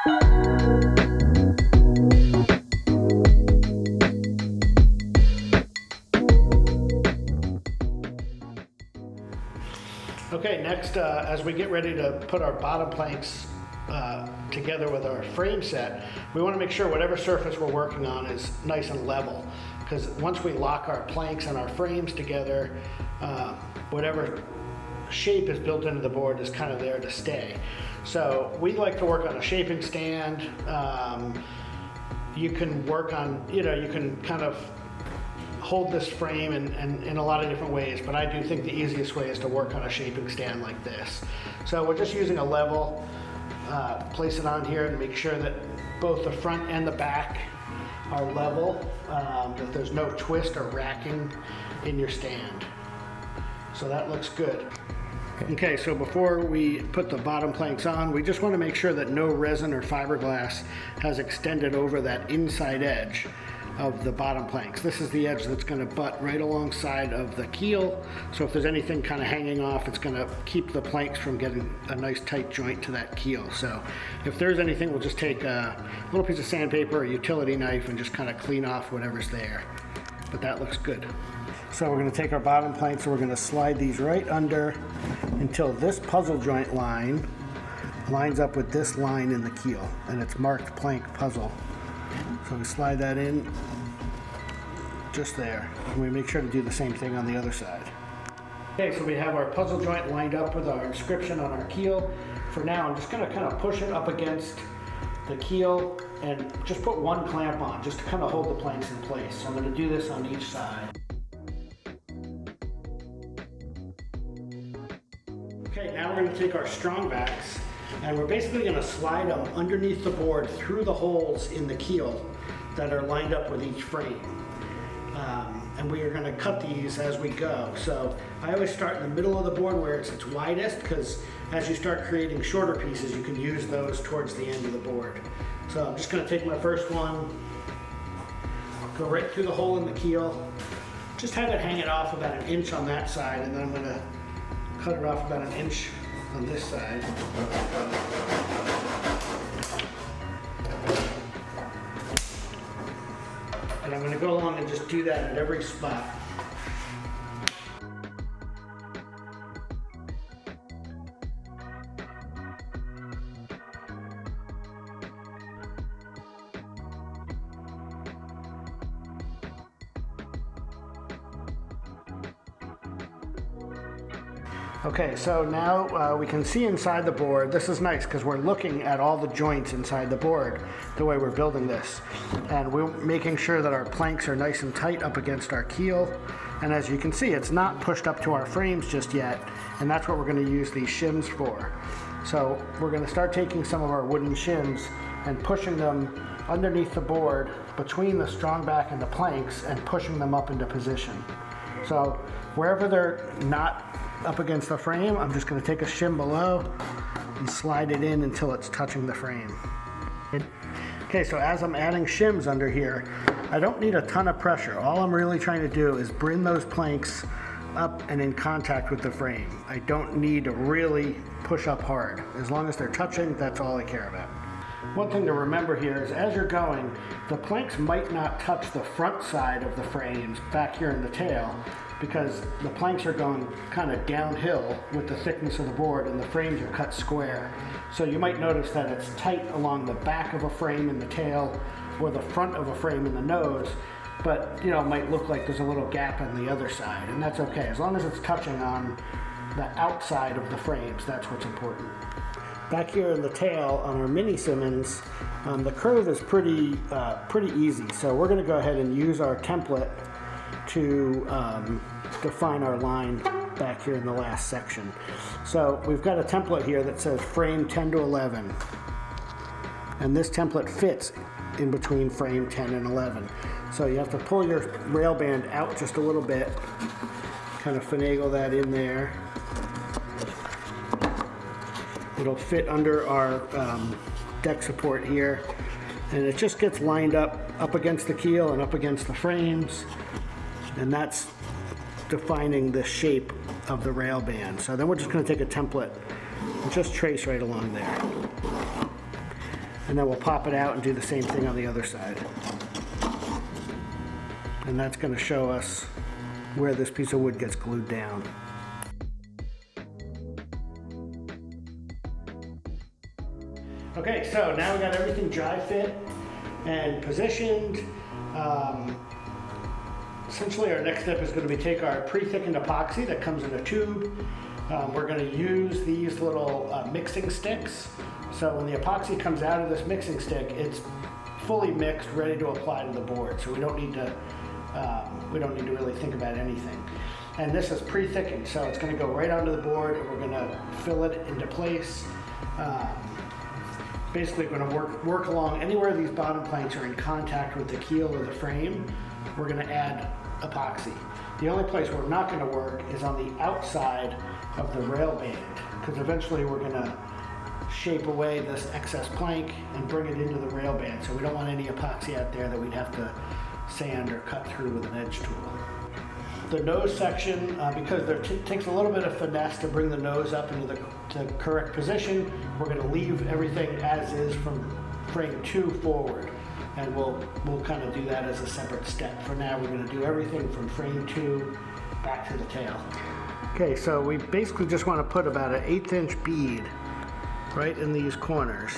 Okay, next, as we get ready to put our bottom planks together with our frame set, we want to make sure whatever surface we're working on is nice and level. Because once we lock our planks and our frames together, whatever shape is built into the board is kind of there to stay. So we like to work on a shaping stand. You can work on, you can kind of hold this frame in a lot of different ways, but I do think the easiest way is to work on a shaping stand like this. So we're just using a level, place it on here and make sure that both the front and the back are level, that there's no twist or racking in your stand. So that looks good. Okay, so before we put the bottom planks on, we just want to make sure that no resin or fiberglass has extended over that inside edge of the bottom planks. This is the edge that's going to butt right alongside of the keel, so if there's anything kind of hanging off, it's going to keep the planks from getting a nice tight joint to that keel. So if there's anything, we'll just take a little piece of sandpaper or utility knife and just kind of clean off whatever's there. But that looks good. So we're going to take our bottom planks and we're going to slide these right under until this puzzle joint line lines up with this line in the keel, and it's marked plank puzzle. So we slide that in just there, and we make sure to do the same thing on the other side. Okay, so we have our puzzle joint lined up with our inscription on our keel. For now, I'm just going to kind of push it up against the keel and just put one clamp on, just to kind of hold the planks in place. So I'm going to do this on each side. Okay, now we're going to take our strong backs and we're basically going to slide them underneath the board through the holes in the keel that are lined up with each frame. And we are going to cut these as we go. So I always start in the middle of the board where it's its widest, because as you start creating shorter pieces, you can use those towards the end of the board. So I'm just going to take my first one, go right through the hole in the keel, just have it hanging off about an inch on that side, and then I'm going to cut it off about an inch on this side. And I'm going to go along and just do that at every spot. Okay, so now we can see inside the board. This is nice because we're looking at all the joints inside the board the way we're building this. And we're making sure that our planks are nice and tight up against our keel. And as you can see, it's not pushed up to our frames just yet, and that's what we're going to use these shims for. So we're going to start taking some of our wooden shims and pushing them underneath the board between the strong back and the planks and pushing them up into position. So wherever they're not up against the frame, I'm just going to take a shim below and slide it in until it's touching the frame. Okay, so as I'm adding shims under here, I don't need a ton of pressure. All I'm really trying to do is bring those planks up and in contact with the frame. I don't need to really push up hard. As long as they're touching, that's all I care about. One thing to remember here is as you're going, the planks might not touch the front side of the frames back here in the tail, because the planks are going kind of downhill with the thickness of the board and the frames are cut square. So you might notice that it's tight along the back of a frame in the tail or the front of a frame in the nose, but it might look like there's a little gap on the other side, and that's okay. As long as it's touching on the outside of the frames, that's what's important. Back here in the tail on our mini Simmons, the curve is pretty easy. So we're gonna go ahead and use our template to define our line back here in the last section. So we've got a template here that says frame 10 to 11. And this template fits in between frame 10 and 11. So you have to pull your rail band out just a little bit, kind of finagle that in there. It'll fit under our deck support here, and it just gets lined up against the keel and up against the frames, and that's defining the shape of the rail band. So then we're just going to take a template and just trace right along there. And then we'll pop it out and do the same thing on the other side. And that's going to show us where this piece of wood gets glued down. Okay, so now we got everything dry fit and positioned. Essentially our next step is going to be take our pre-thickened epoxy that comes in a tube. We're going to use these little mixing sticks. So when the epoxy comes out of this mixing stick, it's fully mixed, ready to apply to the board. So we don't need to really think about anything. And this is pre-thickened, so it's going to go right onto the board, and we're going to fill it into place. Basically going to work along anywhere these bottom planks are in contact with the keel or the frame. We're going to add epoxy. The only place we're not going to work is on the outside of the rail band, because eventually we're going to shape away this excess plank and bring it into the rail band. So we don't want any epoxy out there that we'd have to sand or cut through with an edge tool. The nose section, because there takes a little bit of finesse to bring the nose up into the correct position, we're going to leave everything as is from frame 2 forward. And we'll kind of do that as a separate step. For now, we're going to do everything from frame 2 back to the tail. Okay, so we basically just want to put about an 1/8 inch bead right in these corners.